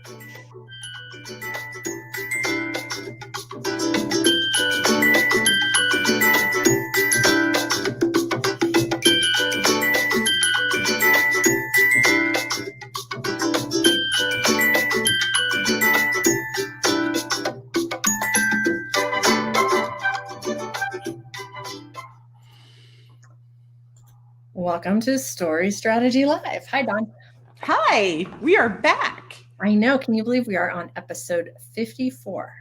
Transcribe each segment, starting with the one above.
Welcome to Story Strategy Live. Hi, Dawn. Hi, we are back. I know. Can you believe we are on episode 54?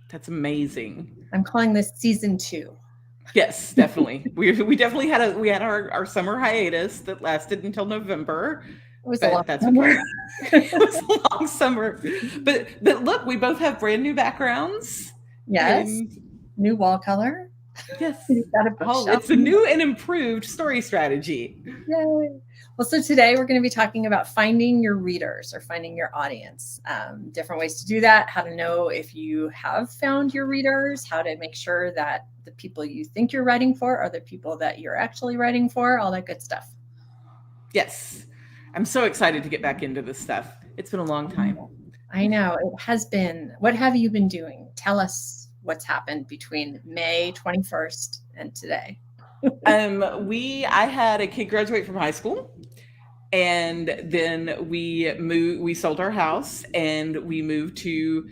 That's amazing. I'm calling this season 2. Yes, definitely. we definitely had our summer hiatus that lasted until November. It was a long summer. Okay. It was a long summer. But look, we both have brand new backgrounds. Yes. New wall color. Yes. It's a new and improved story strategy. Yay. Well, so today we're going to be talking about finding your readers or finding your audience. Different ways to do that, how to know if you have found your readers, how to make sure that the people you think you're writing for are the people that you're actually writing for, all that good stuff. Yes. I'm so excited to get back into this stuff. It's been a long time. I know it has been. What have you been doing? Tell us what's happened between May 21st and today. I had a kid graduate from high school, and then we sold our house and we moved to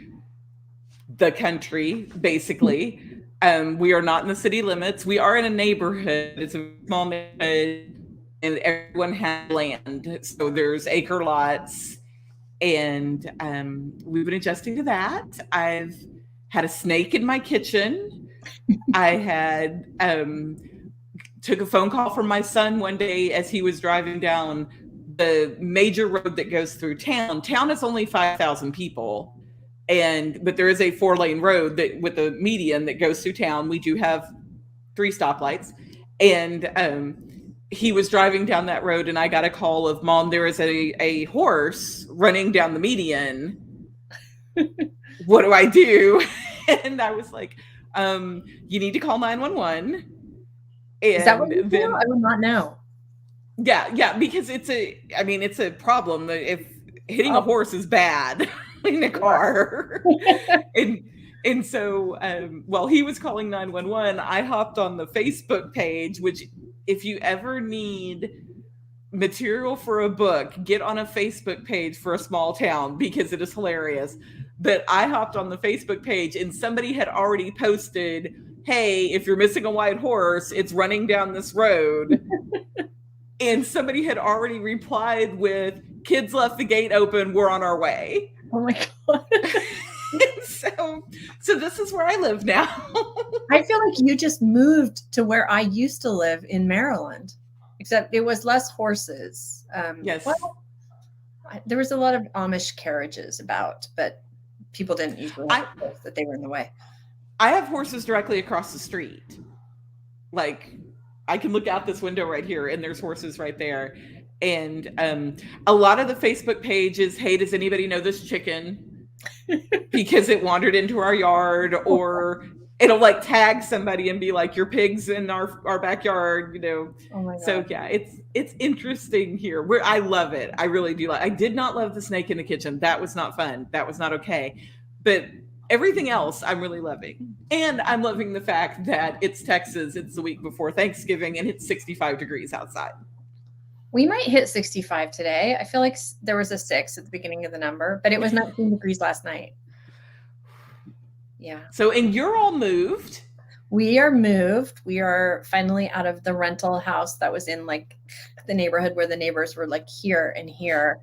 the country, basically. We are not in the city limits. We are in a neighborhood. It's a small neighborhood and everyone has land. So there's acre lots, and we've been adjusting to that. I've had a snake in my kitchen. I had took a phone call from my son one day as he was driving down the major road that goes through town. Town is only 5,000 people, but there is a 4-lane road that with a median that goes through town. We do have 3 stoplights, and he was driving down that road, and I got a call of, Mom, there is a horse running down the median. What do I do? And I was like, you need to call 911. Is that what you do? I would not know. Yeah, because it's a problem. If hitting a horse is bad in a car. and so while he was calling 911, I hopped on the Facebook page, which if you ever need material for a book, get on a Facebook page for a small town, because it is hilarious. But I hopped on the Facebook page and somebody had already posted, hey, if you're missing a white horse, it's running down this road. And somebody had already replied with, kids left the gate open, we're on our way. Oh my God. So this is where I live now. I feel like you just moved to where I used to live in Maryland, except it was less horses. Yes. Well, there was a lot of Amish carriages about, but people didn't usually have that they were in the way. I have horses directly across the street. Like, I can look out this window right here and there's horses right there. And a lot of the Facebook pages, hey, does anybody know this chicken? Because it wandered into our yard, or it'll like tag somebody and be like, your pig's in our backyard, you know. Oh my God. So yeah, it's interesting here. I love it. I really do. I did not love the snake in the kitchen. That was not fun. That was not okay. But everything else I'm really loving. And I'm loving the fact that it's Texas. It's the week before Thanksgiving and it's 65 degrees outside. We might hit 65 today. I feel like there was a 6 at the beginning of the number, but it was 19 degrees last night. Yeah. So, and you're all moved. We are moved. We are finally out of the rental house that was in like the neighborhood where the neighbors were like here and here.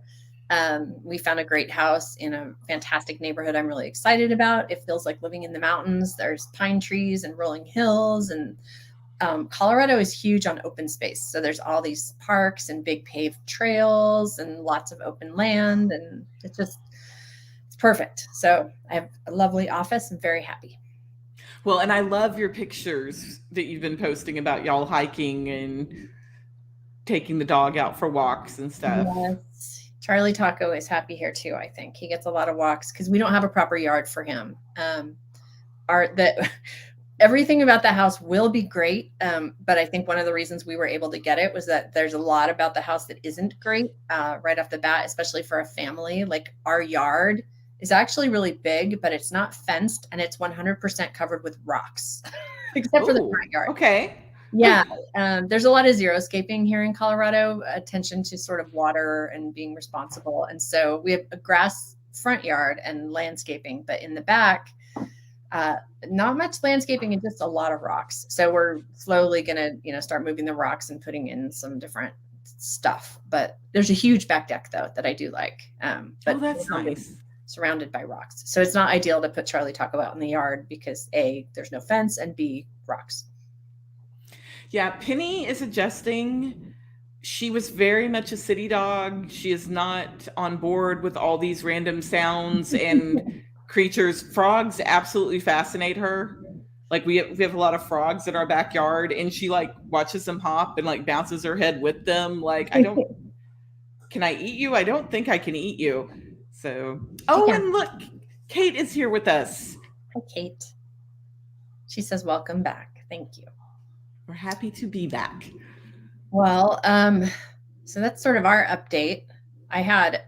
We found a great house in a fantastic neighborhood I'm really excited about. It feels like living in the mountains. There's pine trees and rolling hills, and Colorado is huge on open space. So there's all these parks and big paved trails and lots of open land, and it's perfect. So I have a lovely office. I'm very happy. Well, and I love your pictures that you've been posting about y'all hiking and taking the dog out for walks and stuff. Yes. Charlie Taco is happy here too, I think. He gets a lot of walks because we don't have a proper yard for him. everything about the house will be great. But I think one of the reasons we were able to get it was that there's a lot about the house that isn't great right off the bat, especially for a family. Like our yard is actually really big, but it's not fenced and it's 100% covered with rocks, except for the Oh, front yard. okay. Yeah, there's a lot of xeriscaping here in Colorado, attention to sort of water and being responsible. And so we have a grass front yard and landscaping, but in the back, not much landscaping and just a lot of rocks. So we're slowly going to, start moving the rocks and putting in some different stuff. But there's a huge back deck though that I do like. But That's nice. Surrounded by rocks. So it's not ideal to put Charlie Taco out in the yard because A, there's no fence, and B, rocks. Yeah, Penny is adjusting. She was very much a city dog. She is not on board with all these random sounds and creatures. Frogs absolutely fascinate her. Like we have a lot of frogs in our backyard, and she like watches them hop and like bounces her head with them. Like, can I eat you? I don't think I can eat you. So, and look, Kate is here with us. Hi, Kate. She says, welcome back. Thank you. We're happy to be back. Well, so that's sort of our update. I had,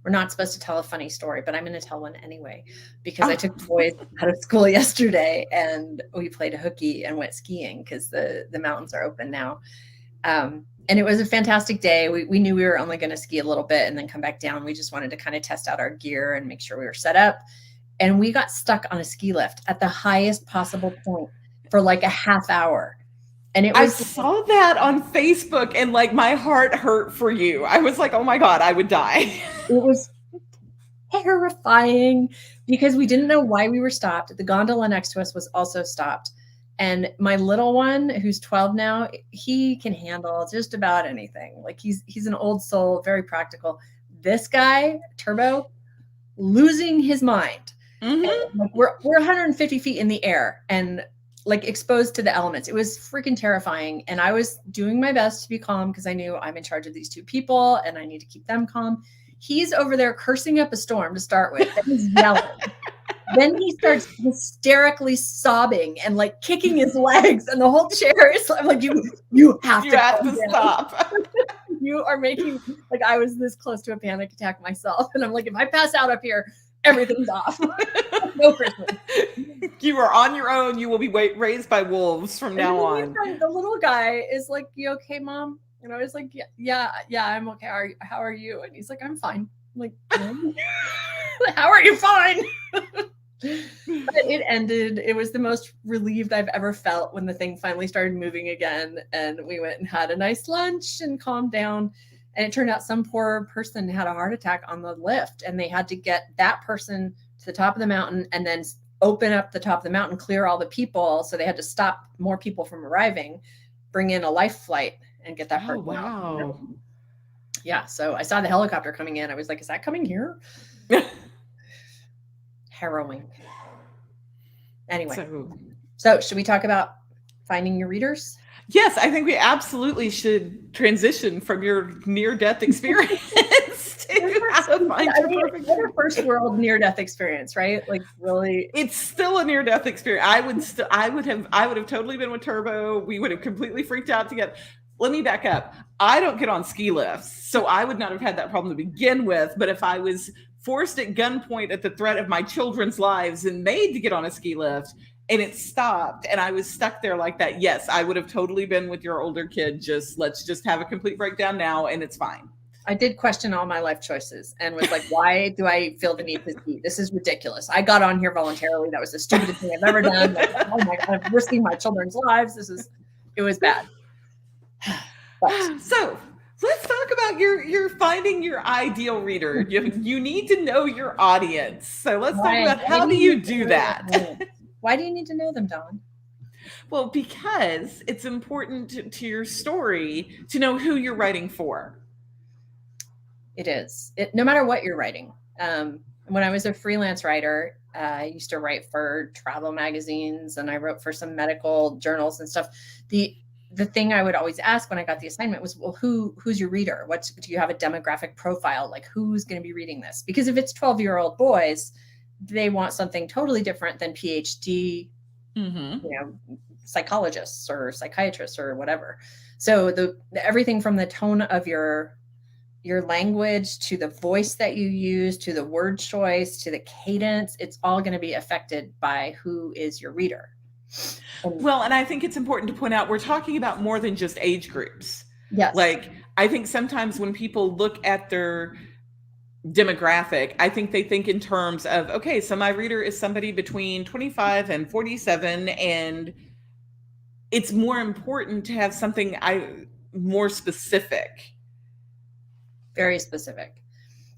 we're not supposed to tell a funny story, but I'm going to tell one anyway, because I took the boys out of school yesterday and we played hooky and went skiing because the mountains are open now. And it was a fantastic day. We knew we were only going to ski a little bit and then come back down. We just wanted to kind of test out our gear and make sure we were set up. And we got stuck on a ski lift at the highest possible point for like a half hour. And I saw that on Facebook and like my heart hurt for you. I was like, oh my God, I would die. It was terrifying because we didn't know why we were stopped. The gondola next to us was also stopped. And my little one, who's 12 now, he can handle just about anything. Like he's an old soul, very practical. This guy, Turbo, losing his mind. Mm-hmm. Like we're 150 feet in the air and like exposed to the elements. It was freaking terrifying. And I was doing my best to be calm because I knew I'm in charge of these two people and I need to keep them calm. He's over there cursing up a storm to start with. Then he's yelling. Then he starts hysterically sobbing and like kicking his legs, and the whole chair is like, you have to stop. You are making, like, I was this close to a panic attack myself, and I'm like, if I pass out up here, everything's off. No Christmas. You are on your own. You will be raised by wolves from now on. The little guy is like, "You okay, Mom?" And I was like, "Yeah, I'm okay. How are you?" And he's like, "I'm fine." I'm like, how are you fine? But it ended. It was the most relieved I've ever felt when the thing finally started moving again. And we went and had a nice lunch and calmed down. And it turned out some poor person had a heart attack on the lift, and they had to get that person to the top of the mountain and then open up the top of the mountain, clear all the people. So they had to stop more people from arriving, bring in a life flight and get that person. Oh, wow. Out. Yeah. So I saw the helicopter coming in. I was like, is that coming here? Harrowing. Anyway, so should we talk about finding your readers? Yes, I think we absolutely should transition from your near-death experience to how to find your perfect reader. First world near-death experience, right? Like really, it's still a near-death experience. I would have totally been with Turbo. We would have completely freaked out together. Let me back up. I don't get on ski lifts, so I would not have had that problem to begin with. But if I was forced at gunpoint at the threat of my children's lives and made to get on a ski lift and it stopped and I was stuck there like that, yes, I would have totally been with your older kid. Let's just have a complete breakdown now and it's fine. I did question all my life choices and was like, why do I feel the need to ski? This is ridiculous. I got on here voluntarily. That was the stupidest thing I've ever done. Like, oh my God, I'm risking my children's lives. It was bad. But. So let's talk about your finding your ideal reader. You need to know your audience. So let's talk about how do you do that? Why do you need to know them, Dawn? Well, because it's important to your story to know who you're writing for. It is. No matter what you're writing. When I was a freelance writer, I used to write for travel magazines and I wrote for some medical journals and stuff. The thing I would always ask when I got the assignment was, well, who's your reader? Do you have a demographic profile? Like who's going to be reading this? Because if it's 12-year-old boys, they want something totally different than PhD Mm-hmm. Psychologists or psychiatrists or whatever. So everything from the tone of your language to the voice that you use to the word choice to the cadence, it's all going to be affected by who is your reader. Well, and I think it's important to point out we're talking about more than just age groups. Yes. Like, I think sometimes when people look at their demographic, I think they think in terms of, okay, so my reader is somebody between 25 and 47, and it's more important to have something more specific. Very specific.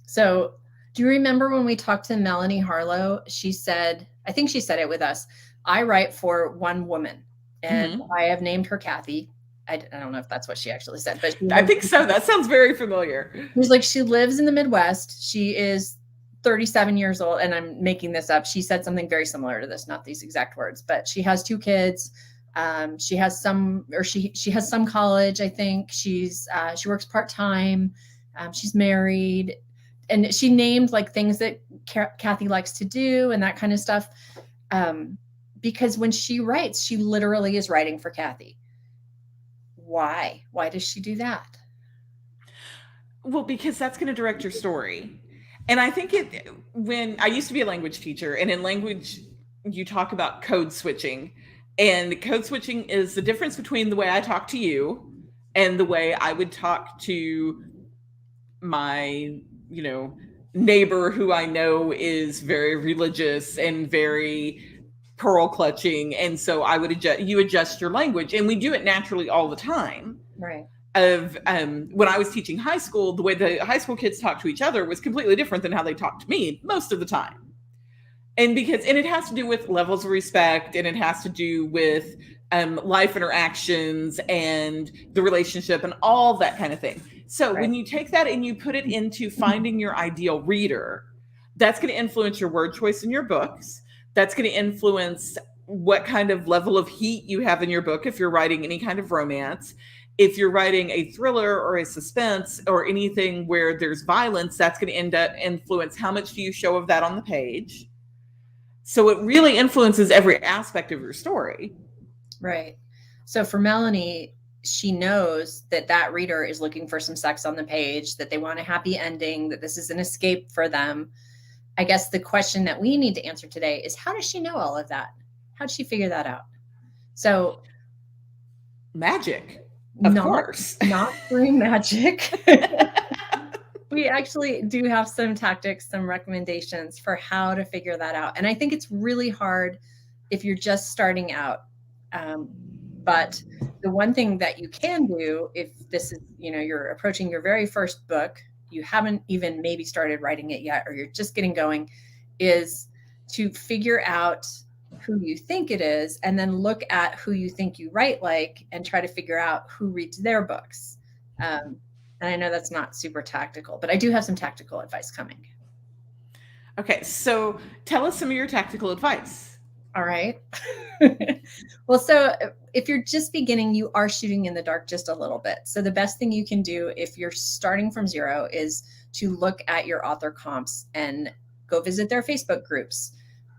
So, do you remember when we talked to Melanie Harlow? She said, I think she said it with us, I write for one woman, and I have named her Kathy. I don't know if that's what she actually said, but I think so. That sounds very familiar. She's like, she lives in the Midwest. She is 37 years old, and I'm making this up. She said something very similar to this, not these exact words, but she has 2 kids. She has some college. I think she works part-time. She's married, and she named like things that Kathy likes to do and that kind of stuff. Because when she writes, she literally is writing for Kathy. Why does she do that? Well, because that's going to direct your story. And I think when I used to be a language teacher, and in language, you talk about code switching. And code switching is the difference between the way I talk to you and the way I would talk to my, neighbor who I know is very religious and very pearl clutching. And so I would adjust your language. And we do it naturally all the time. Right. When I was teaching high school, the way the high school kids talk to each other was completely different than how they talk to me most of the time. And it has to do with levels of respect, and it has to do with life interactions and the relationship and all that kind of thing. So when you take that and you put it into finding your ideal reader, that's going to influence your word choice in your books. That's going to influence what kind of level of heat you have in your book if you're writing any kind of romance. If you're writing a thriller or a suspense or anything where there's violence, that's going to influence how much do you show of that on the page. So it really influences every aspect of your story. Right. So for Melanie, she knows that reader is looking for some sex on the page, that they want a happy ending, that this is an escape for them. I guess the question that we need to answer today is, how does she know all of that? How did she figure that out? So magic, of course. Not through magic. We actually do have some tactics, some recommendations for how to figure that out. And I think it's really hard if you're just starting out. But the one thing that you can do, if this is, you're approaching your very first book, you haven't even maybe started writing it yet, or you're just getting going, is to figure out who you think it is, and then look at who you think you write like, and try to figure out who reads their books. And I know that's not super tactical, but I do have some tactical advice coming. Okay, so tell us some of your tactical advice. All right. Well, so if you're just beginning, you are shooting in the dark just a little bit. So the best thing you can do if you're starting from zero is to look at your author comps and go visit their Facebook groups.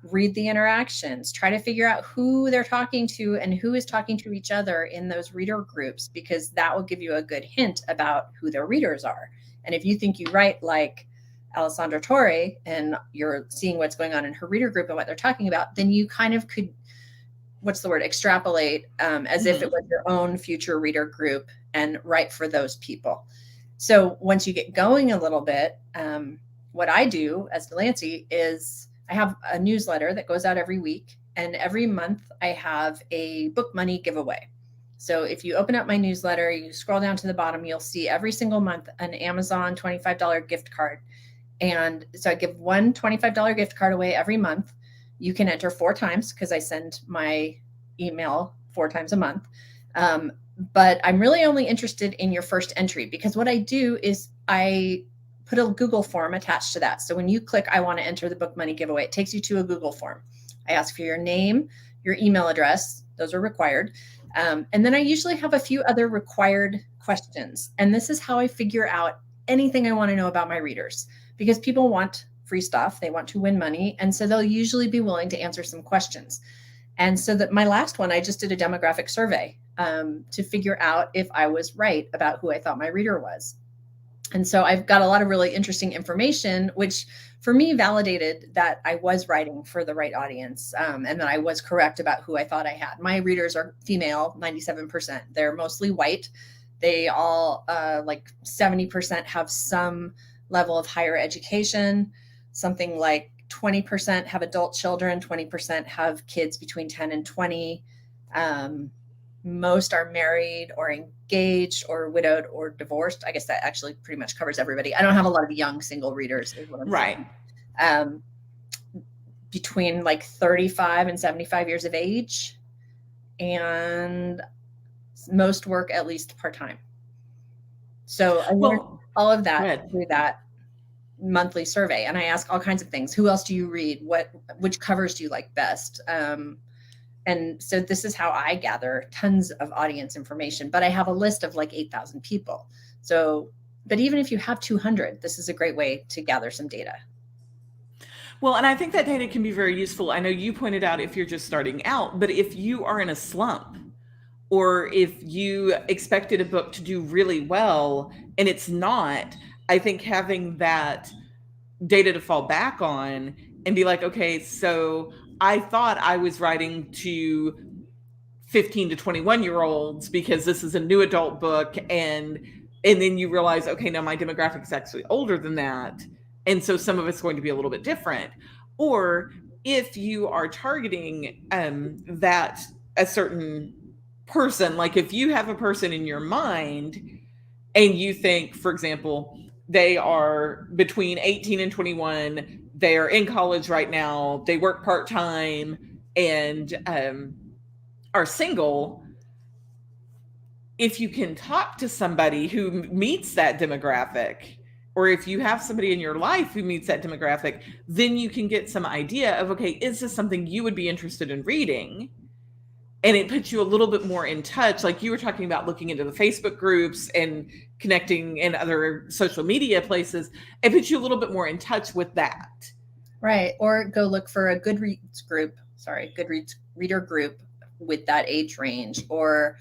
Read the interactions, try to figure out who they're talking to and who is talking to each other in those reader groups, because that will give you a good hint about who their readers are. And if you think you write like Alessandra Torre and you're seeing what's going on in her reader group and what they're talking about, then you kind of could, extrapolate as if it was your own future reader group and write for those people. So once you get going a little bit, what I do as Delancey is I have a newsletter that goes out every week, and every month I have a book money giveaway. So if you open up my newsletter, you scroll down to the bottom, you'll see every single month an Amazon $25 gift card. And so I give one $25 gift card away every month. You can enter 4 times because I send my email 4 times a month. But I'm really only interested in your first entry, because what I do is I put a Google form attached to that. So when you click, I want to enter the book money giveaway, it takes you to a Google form. I ask for your name, your email address. Those are required. And then I usually have a few other required questions. And this is how I figure out anything I want to know about my readers, because people want free stuff. They want to win money. And so they'll usually be willing to answer some questions. And so that my last one, I just did a demographic survey to figure out if I was right about who I thought my reader was. And so I've got a lot of really interesting information, which for me validated that I was writing for the right audience, and that I was correct about who I thought I had. My readers are female, 97%. They're mostly white. They all, like 70% have some level of higher education. Something like 20% have adult children, 20% have kids between 10 and 20. Most are married or engaged or widowed or divorced. I guess that actually pretty much covers everybody. I don't have a lot of young single readers, is what I'm saying. Right. Between like 35 and 75 years of age, and most work at least part-time. So I learned all of that through that monthly survey, and I ask all kinds of things. Who else do you read? Which covers do you like best? And so this is how I gather tons of audience information, but I have a list of like 8,000 people. So, but even if you have 200, this is a great way to gather some data. Well, and I think that data can be very useful. I know you pointed out if you're just starting out, but if you are in a slump, or if you expected a book to do really well and it's not, I think having that data to fall back on and be like, okay, so I thought I was writing to 15 to 21-year-olds because this is a new adult book, and then you realize, okay, no, my demographic is actually older than that, and so some of it's going to be a little bit different. Or if you are targeting that a certain person, like if you have a person in your mind and you think, for example, they are between 18 and 21, they're in college right now, they work part-time, and are single. If you can talk to somebody who meets that demographic, or if you have somebody in your life who meets that demographic, then you can get some idea of, okay, is this something you would be interested in reading? And it puts you a little bit more in touch. Like you were talking about looking into the Facebook groups and connecting in other social media places. It puts you a little bit more in touch with that. Right. Or go look for a Goodreads reader group with that age range. Or,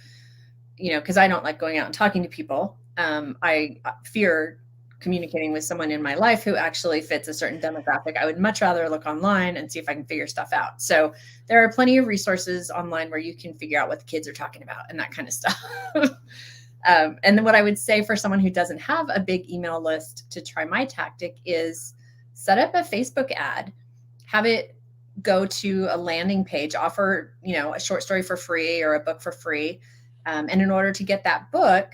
because I don't like going out and talking to people. I fear communicating with someone in my life who actually fits a certain demographic. I would much rather look online and see if I can figure stuff out. So there are plenty of resources online where you can figure out what the kids are talking about and that kind of stuff. And then what I would say for someone who doesn't have a big email list to try my tactic is set up a Facebook ad, have it go to a landing page, offer, a short story for free or a book for free. And in order to get that book,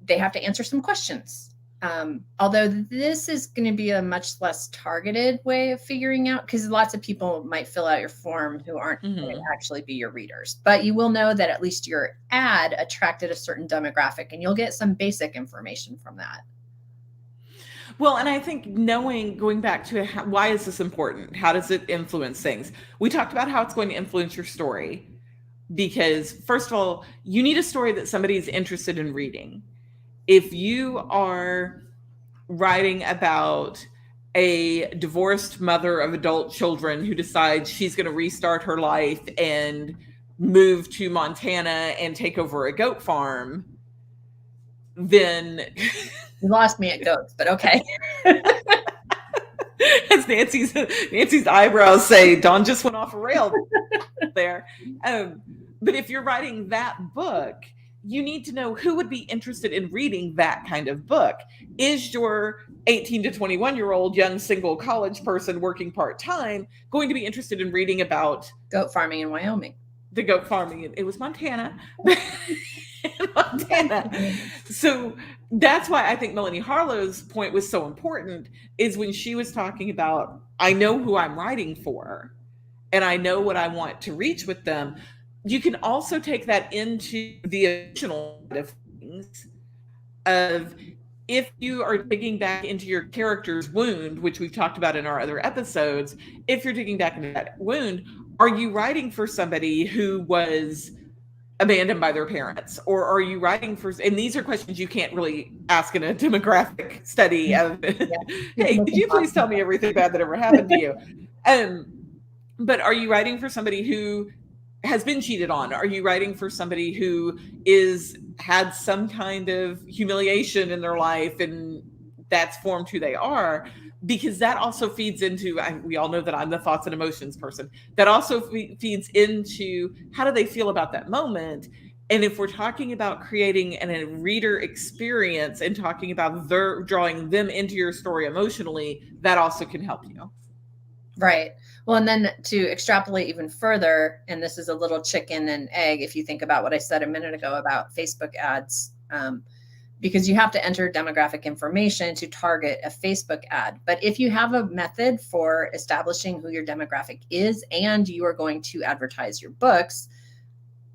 they have to answer some questions. Although this is going to be a much less targeted way of figuring out, because lots of people might fill out your form who aren't going to actually be your readers. But you will know that at least your ad attracted a certain demographic, and you'll get some basic information from that. Well, and I think going back to why is this important? How does it influence things? We talked about how it's going to influence your story, because first of all, you need a story that somebody is interested in reading. If you are writing about a divorced mother of adult children who decides she's going to restart her life and move to Montana and take over a goat farm, then you lost me at goats, but okay. As Nancy's eyebrows say, Dawn just went off a rail there. But if you're writing that book, you need to know who would be interested in reading that kind of book. Is your 18 to 21-year-old young single college person working part-time going to be interested in reading about goat farming in Wyoming? The goat farming. It was Montana. Montana. So that's why I think Melanie Harlow's point was so important, is when she was talking about, I know who I'm writing for and I know what I want to reach with them. You can also take that into the emotional side of things, of if you are digging back into your character's wound, which we've talked about in our other episodes. If you're digging back into that wound, are you writing for somebody who was abandoned by their parents? Or are you writing for, and these are questions you can't really ask in a demographic study of, hey, could you please tell me everything bad that ever happened to you? But are you writing for somebody who has been cheated on? Are you writing for somebody who had some kind of humiliation in their life and that's formed who they are? Because that also feeds into, we all know that I'm the thoughts and emotions person. That also feeds into how do they feel about that moment. And if we're talking about creating a reader experience and talking about drawing them into your story emotionally, that also can help you. Right. Well, and then to extrapolate even further, and this is a little chicken and egg, if you think about what I said a minute ago about Facebook ads, because you have to enter demographic information to target a Facebook ad. But if you have a method for establishing who your demographic is and you are going to advertise your books,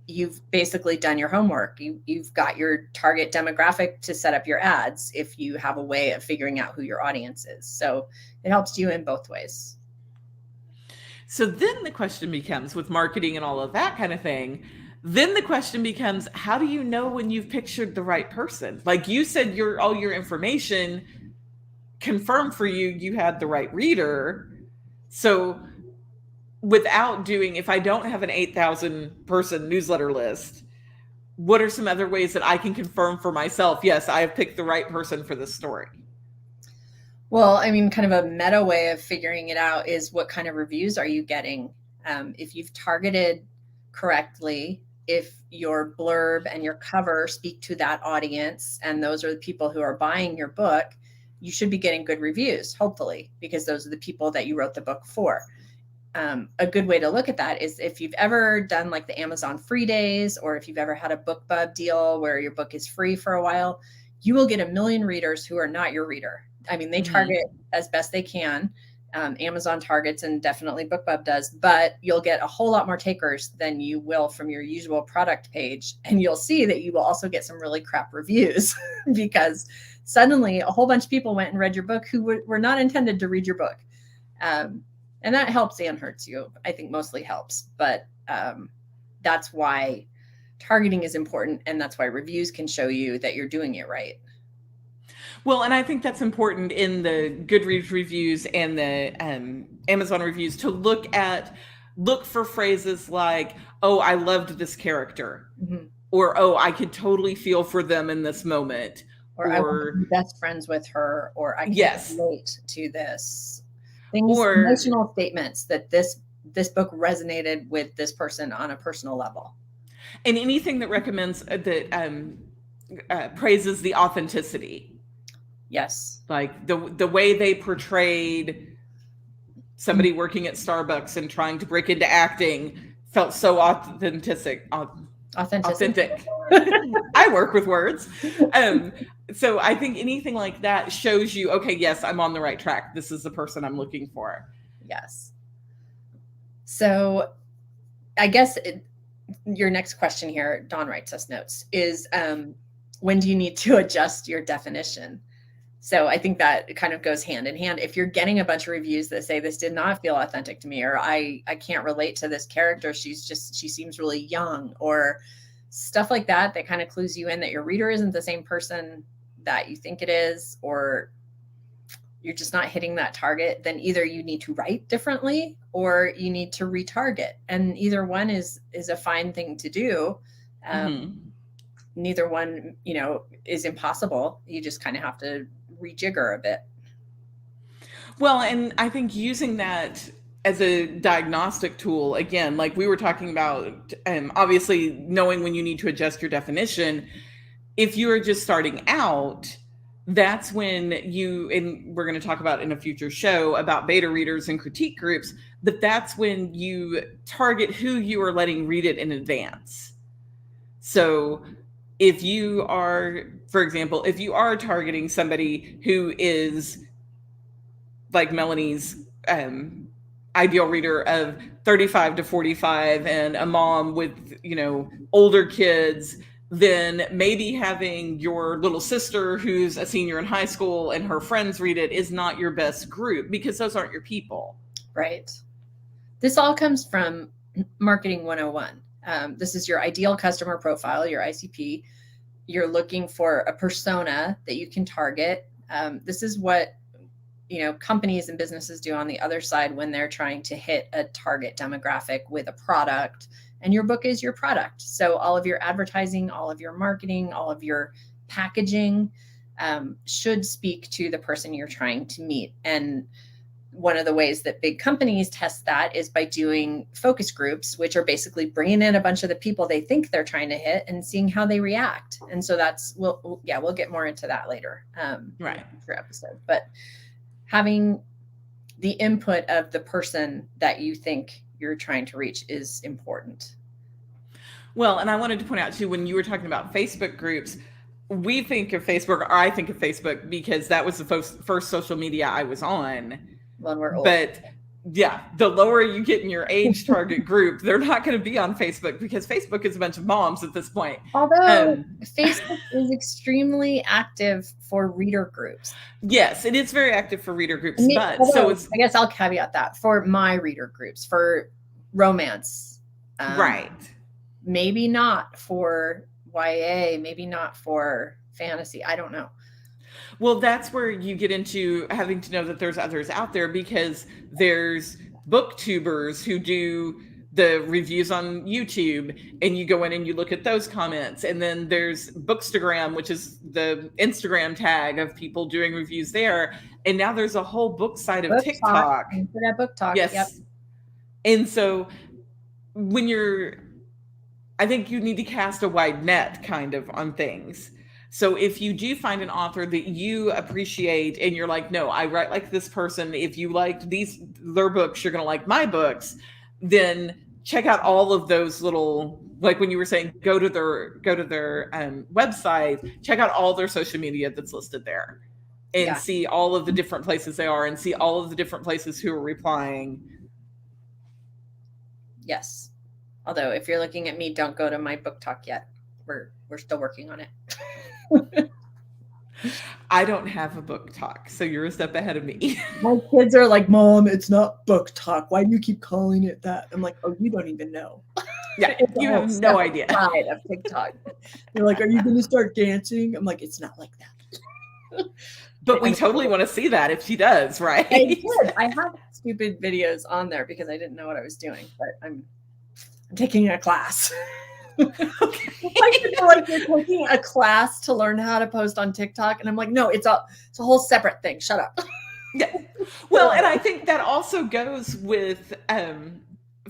you've basically done your homework. You've got your target demographic to set up your ads if you have a way of figuring out who your audience is. So it helps you in both ways. So then the question becomes, with marketing and all of that kind of thing, then the question becomes, how do you know when you've pictured the right person? Like you said, all your information confirmed for you, you had the right reader. So if I don't have an 8,000 person newsletter list, what are some other ways that I can confirm for myself, yes, I have picked the right person for this story? Well, I mean, kind of a meta way of figuring it out is what kind of reviews are you getting? If you've targeted correctly, if your blurb and your cover speak to that audience, and those are the people who are buying your book, you should be getting good reviews, hopefully, because those are the people that you wrote the book for. A good way to look at that is if you've ever done like the Amazon free days, or if you've ever had a BookBub deal where your book is free for a while, you will get 1 million readers who are not your reader. I mean, they target as best they can. Amazon targets, and definitely BookBub does, but you'll get a whole lot more takers than you will from your usual product page. And you'll see that you will also get some really crap reviews because suddenly a whole bunch of people went and read your book who were not intended to read your book. And that helps and hurts you. I think mostly helps, but that's why targeting is important. And that's why reviews can show you that you're doing it right. Well, and I think that's important in the Goodreads reviews and the Amazon reviews to look for phrases like, oh, I loved this character, or, oh, I could totally feel for them in this moment, or I want to be best friends with her, or I can relate to this. Things, or emotional statements that this book resonated with this person on a personal level. And anything that recommends that praises the authenticity. Yes. Like the way they portrayed somebody working at Starbucks and trying to break into acting felt so authentic. I work with words. So I think anything like that shows you, okay, yes, I'm on the right track. This is the person I'm looking for. Yes. So I guess your next question here, Dawn writes us notes, is when do you need to adjust your definition? So I think that kind of goes hand in hand. If you're getting a bunch of reviews that say this did not feel authentic to me, or I can't relate to this character, she seems really young, or stuff like that, that kind of clues you in that your reader isn't the same person that you think it is, or you're just not hitting that target, then either you need to write differently or you need to retarget. And either one is a fine thing to do. Neither one, is impossible. You just kind of have to rejigger a bit. Well, and I think using that as a diagnostic tool, again, like we were talking about, obviously knowing when you need to adjust your definition. If you're just starting out, that's when and we're going to talk about in a future show about beta readers and critique groups, that's when you target who you are letting read it in advance. So if you are, for example, if you are targeting somebody who is like Melanie's ideal reader of 35 to 45 and a mom with, older kids, then maybe having your little sister who's a senior in high school and her friends read it is not your best group, because those aren't your people. Right. This all comes from Marketing 101. This is your ideal customer profile, your ICP. You're looking for a persona that you can target. This is what companies and businesses do on the other side when they're trying to hit a target demographic with a product and your book is your product. So all of your advertising, all of your marketing, all of your packaging should speak to the person you're trying to meet. And one of the ways that big companies test that is by doing focus groups, which are basically bringing in a bunch of the people they think they're trying to hit and seeing how they react. And so we'll get more into that later, right, for episode. But having the input of the person that you think you're trying to reach is important. Well, and I wanted to point out too, when you were talking about Facebook groups, we think of Facebook, or I think of Facebook, because that was the first social media I was on. When we're old. But yeah, the lower you get in your age target group, they're not going to be on Facebook, because Facebook is a bunch of moms at this point. Although Facebook is extremely active for reader groups. Yes, it is very active for reader groups. I guess I'll caveat that for my reader groups, for romance. Right. Maybe not for YA, maybe not for fantasy. I don't know. Well, that's where you get into having to know that there's others out there, because there's booktubers who do the reviews on YouTube, and you go in and you look at those comments. And then there's Bookstagram, which is the Instagram tag of people doing reviews there. And now there's a whole book side of TikTok. For that book talk. Yes. Yep. And so I think you need to cast a wide net kind of on things. So if you do find an author that you appreciate and you're like, no, I write like this person, if you liked their books, you're going to like my books, then check out all of those little, like when you were saying, go to their website, check out all their social media that's listed there, and see all of the different places they are, and see all of the different places who are replying. Yes. Although if you're looking at me, don't go to my book talk yet. We're still working on it. I don't have a book talk, so you're a step ahead of me. My kids are like, Mom, it's not book talk. Why do you keep calling it that? I'm like, oh, you don't even know. Yeah, you have no idea. Of TikTok. They're like, are you going to start dancing? I'm like, it's not like that. But we totally want to see that if she does, right? I did. I have stupid videos on there because I didn't know what I was doing, but I'm taking a class. Okay. Like you're taking a class to learn how to post on TikTok, and I'm like, no, it's a whole separate thing. Shut up. Yeah. Well, and I think that also goes with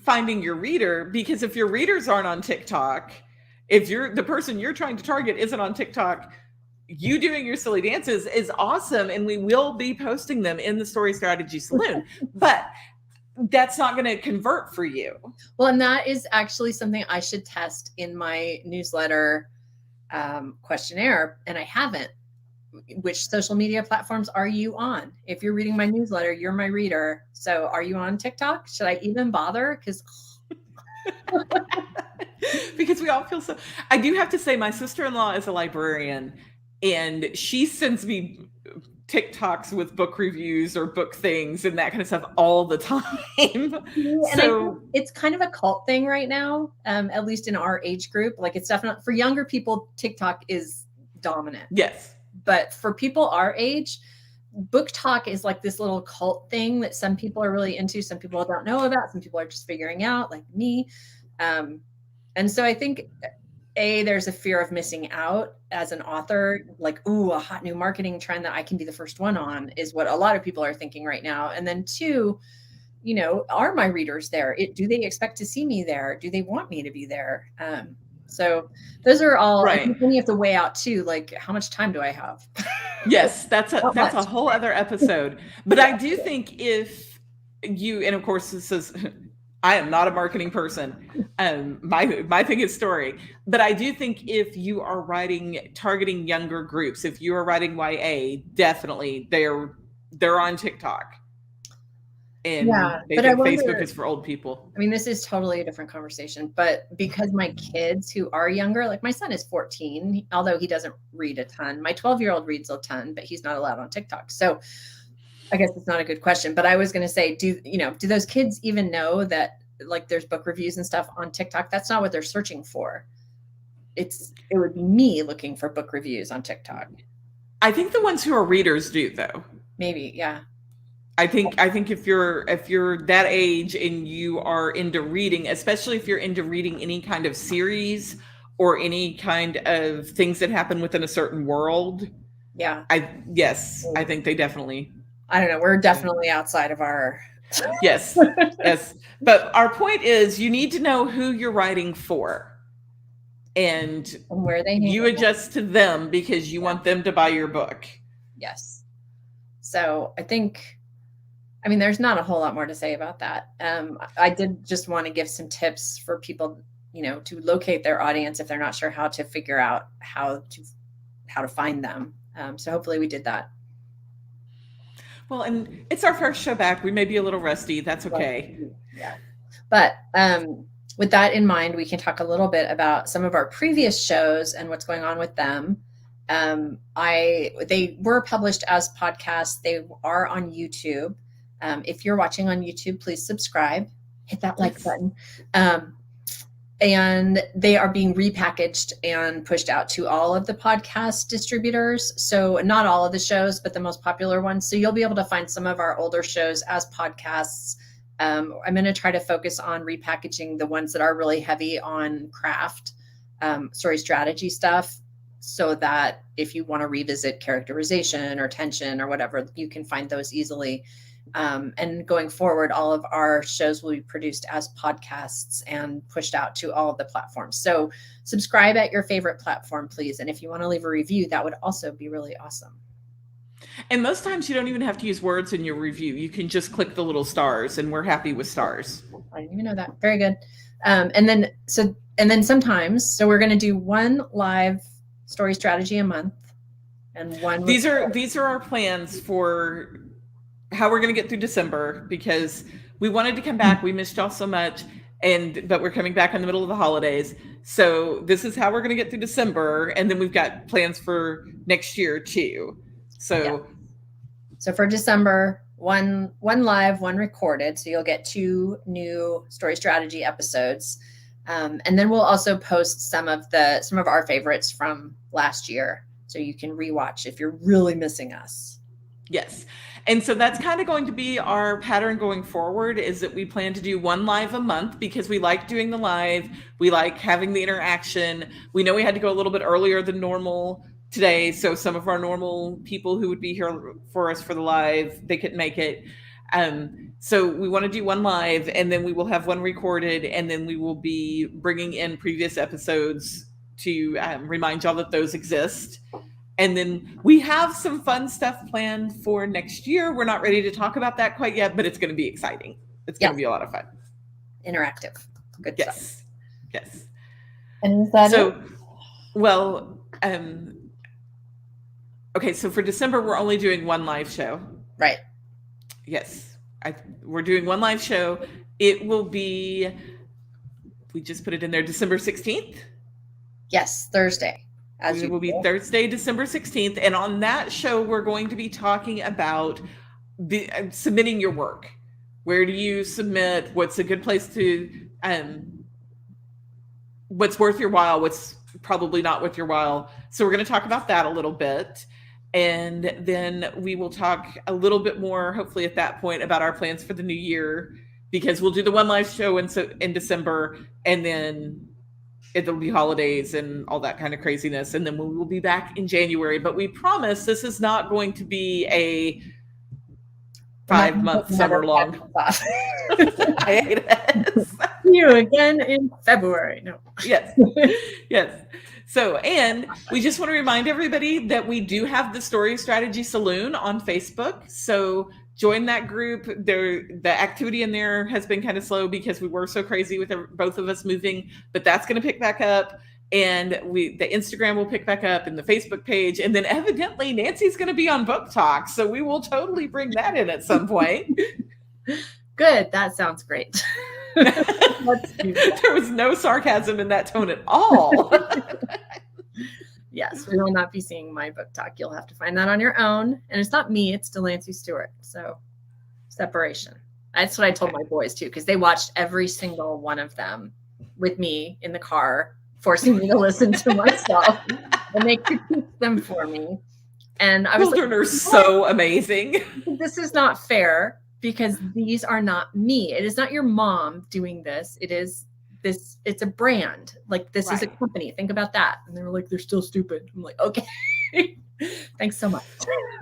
finding your reader, because if your readers aren't on TikTok, if the person you're trying to target isn't on TikTok, you doing your silly dances is awesome, and we will be posting them in the Story Strategy Saloon. But that's not going to convert for you. Well, and that is actually something I should test in my newsletter questionnaire, and I haven't. Which social media platforms are you on? If you're reading my newsletter, you're my reader. So are you on TikTok? Should I even bother? Because we all feel so. I do have to say, my sister-in-law is a librarian, and she sends me TikToks with book reviews or book things and that kind of stuff all the time. And so it's kind of a cult thing right now, at least in our age group. Like, it's definitely for younger people, TikTok is dominant. Yes. But for people our age, book talk is like this little cult thing that some people are really into. Some people don't know about. Some people are just figuring out, like me. And so I think there's a fear of missing out as an author, like, ooh, a hot new marketing trend that I can be the first one on is what a lot of people are thinking right now. And then two, are my readers there? Do they expect to see me there? Do they want me to be there? So those are all, right. I think then you have to weigh out too, like, how much time do I have? Yes, that's a whole other episode. But I do think if you, and of course this is, I am not a marketing person. My thing is story. But I do think if you are targeting younger groups, if you are writing YA, definitely they're on TikTok. And they think Facebook is for old people. I mean, this is totally a different conversation, but because my kids who are younger, like my son is 14, although he doesn't read a ton. My 12-year-old reads a ton, but he's not allowed on TikTok. So I guess it's not a good question, but I was going to say, do those kids even know that, like, there's book reviews and stuff on TikTok? That's not what they're searching for. It would be me looking for book reviews on TikTok. I think the ones who are readers do, though. Maybe. Yeah. I think if you're that age and you are into reading, especially if you're into reading any kind of series or any kind of things that happen within a certain world, Yeah. I think they definitely. I don't know. We're definitely outside of our. Yes. Yes. But our point is you need to know who you're writing for. And where they you adjust to them because you want them to buy your book. Yes. So I mean, there's not a whole lot more to say about that. I did just want to give some tips for people, to locate their audience if they're not sure how to figure out how to find them. So hopefully we did that. Well, and it's our first show back. We may be a little rusty. That's okay. Yeah. But with that in mind, we can talk a little bit about some of our previous shows and what's going on with them. They were published as podcasts. They are on YouTube. If you're watching on YouTube, please subscribe, hit that like button. And they are being repackaged and pushed out to all of the podcast distributors. So not all of the shows, but the most popular ones. So you'll be able to find some of our older shows as podcasts. I'm going to try to focus on repackaging the ones that are really heavy on craft, story strategy stuff, so that if you want to revisit characterization or tension or whatever, you can find those easily. And going forward, all of our shows will be produced as podcasts and pushed out to all of the platforms. So subscribe at your favorite platform, please. And if you want to leave a review, that would also be really awesome. And most times you don't even have to use words in your review. You can just click the little stars, and we're happy with stars. I didn't even know that. Very good. And then sometimes, so we're going to do one live story strategy a month, and one. These are our plans for how we're going to get through December, because we wanted to come back. We missed y'all so much, but we're coming back in the middle of the holidays. So this is how we're going to get through December, and then we've got plans for next year too. So for December, one live, one recorded. So you'll get 2 new story strategy episodes. And then we'll also post some of our favorites from last year, so you can rewatch if you're really missing us. Yes. And so that's kind of going to be our pattern going forward, is that we plan to do 1 live a month because we like doing the live. We like having the interaction. We know we had to go a little bit earlier than normal today, so some of our normal people who would be here for us for the live, they couldn't make it. So we want to do 1 live, and then we will have 1 recorded, and then we will be bringing in previous episodes to remind y'all that those exist. And then we have some fun stuff planned for next year. We're not ready to talk about that quite yet, but it's going to be exciting. It's going to be a lot of fun. Interactive. Good stuff. Yes. And is that so? Well, okay. So for December, we're only doing 1 live show. Right. Yes. We're doing 1 live show. It will be, we just put it in there, December 16th. Yes, Thursday. It will be Thursday, December 16th. And on that show, we're going to be talking about submitting your work. Where do you submit? What's a good place to, what's worth your while? What's probably not worth your while? So we're going to talk about that a little bit. And then we will talk a little bit more, hopefully at that point, about our plans for the new year, because we'll do the 1 live show in December, and then it'll be holidays and all that kind of craziness. And then we will be back in January. But we promise this is not going to be a 5-month summer long. I hate it. See you again in February. No. Yes. Yes. So, and we just want to remind everybody that we do have the Story Strategy Saloon on Facebook. So join that group. The activity in there has been kind of slow because we were so crazy with both of us moving, but that's going to pick back up. And the Instagram will pick back up, and the Facebook page. And then evidently Nancy's going to be on Book Talk. So we will totally bring that in at some point. Good. That sounds great. Let's do that. There was no sarcasm in that tone at all. Yes, we will not be seeing my book talk. You'll have to find that on your own. And it's not me, it's Delancey Stewart. So separation. That's what I told my boys too, because they watched every single one of them with me in the car, forcing me to listen to myself. And they critiqued them for me. And I was Children like, are so amazing. this is not fair because these are not me. It is not your mom doing this. It's a brand. Like, this is a Right. company. Think about that. And they were like, they're still stupid. I'm like, okay. Thanks so much.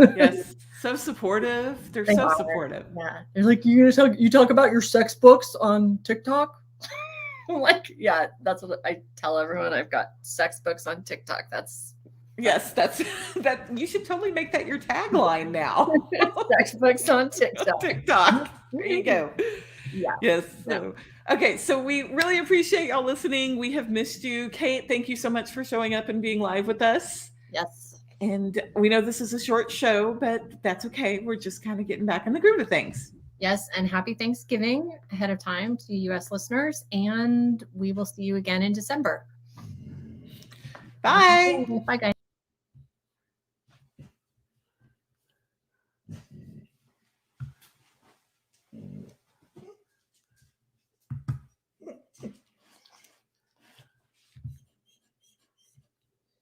Yes. So supportive. They're They so are. supportive. Yeah. They're like, you talk about your sex books on TikTok? I'm like, yeah, that's what I tell everyone. I've got sex books on TikTok. Yes, that's that. You should totally make that your tagline now. sex books on TikTok. TikTok. There you go. Yeah. Yes. No. So, okay. So we really appreciate y'all listening. We have missed you. Kate, thank you so much for showing up and being live with us. Yes. And we know this is a short show, but that's okay. We're just kind of getting back in the groove of things. Yes. And happy Thanksgiving ahead of time to US listeners. And we will see you again in December. Bye. Bye, guys.